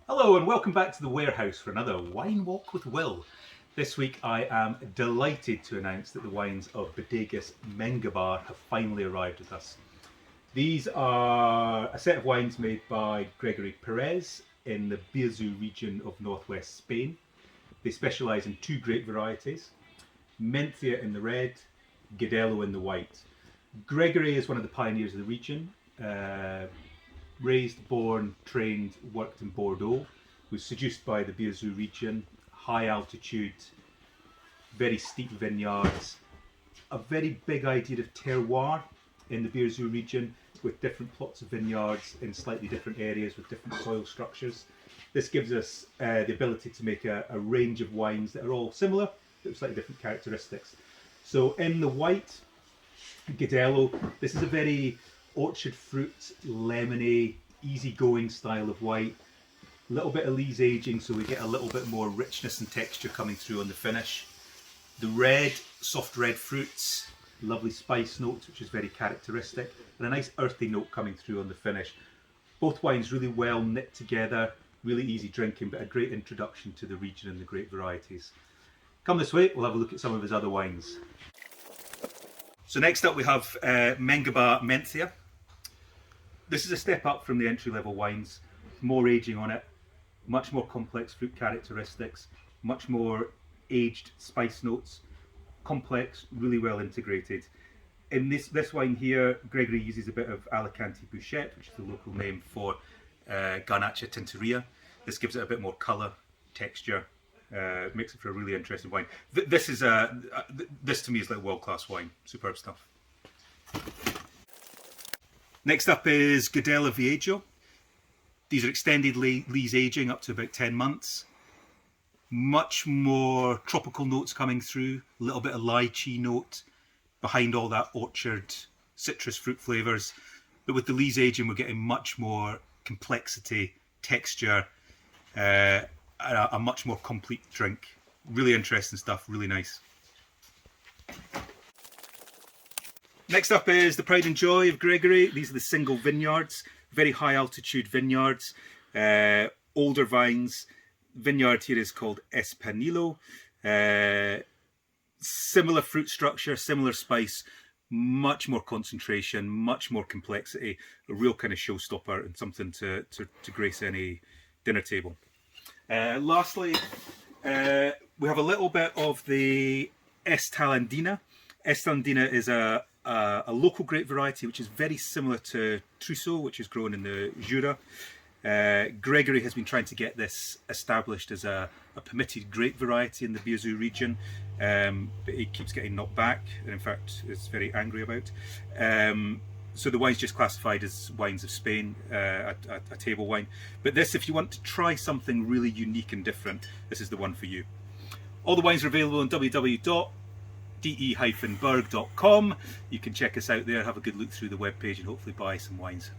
Hello and welcome back to the warehouse for another Wine Walk with Will. This week I am delighted to announce that the wines of Bodegas Mengoba have finally arrived with us. These are a set of wines made by Gregory Perez in the Bierzo region of northwest Spain. They specialise in two grape varieties, Mencia in the red, Godello in the white. Gregory is one of the pioneers of the region. Raised, born, trained, worked in Bordeaux, was seduced by the Bierzo region, high altitude, very steep vineyards, a very big idea of terroir in the Bierzo region with different plots of vineyards in slightly different areas with different soil structures. This gives us the ability to make a range of wines that are all similar, but with slightly different characteristics. So in the white, Godello, this is a very orchard fruit, lemony, easygoing style of white. A little bit of lees aging, so we get a little bit more richness and texture coming through on the finish. The red, soft red fruits, lovely spice notes, which is very characteristic, and a nice earthy note coming through on the finish. Both wines really well knit together, really easy drinking, but a great introduction to the region and the grape varieties. Come this way, we'll have a look at some of his other wines. So next up we have Mengoba Mencia. This is a step up from the entry-level wines, more aging on it, much more complex fruit characteristics, much more aged spice notes, complex, really well integrated. In this wine here, Gregory uses a bit of Alicante Bouchette, which is the local name for Garnacha Tintoria. This gives it a bit more colour, texture, makes it for a really interesting wine. This to me is like world-class wine, superb stuff. Next up is Godello Viejo. These are extended lees aging up to about 10 months. Much more tropical notes coming through, a little bit of lychee note behind all that orchard citrus fruit flavours. But with the lees aging, we're getting much more complexity, texture, a much more complete drink. Really interesting stuff, really nice. Next up is the Pride and Joy of Gregory. These are the single vineyards, very high altitude vineyards, older vines. Vineyard here is called Espanilo. Similar fruit structure, similar spice, much more concentration, much more complexity, a real kind of showstopper and something to grace any dinner table. Lastly, we have a little bit of the Estalandina. Estalandina is a local grape variety which is very similar to Trousseau, which is grown in the Jura. Gregory has been trying to get this established as a permitted grape variety in the Bierzo region, but he keeps getting knocked back, and in fact is very angry about. So the wine's just classified as wines of Spain, a table wine. But this, if you want to try something really unique and different, this is the one for you. All the wines are available on www.de-berg.com. You can check us out there, have a good look through the webpage and hopefully buy some wines.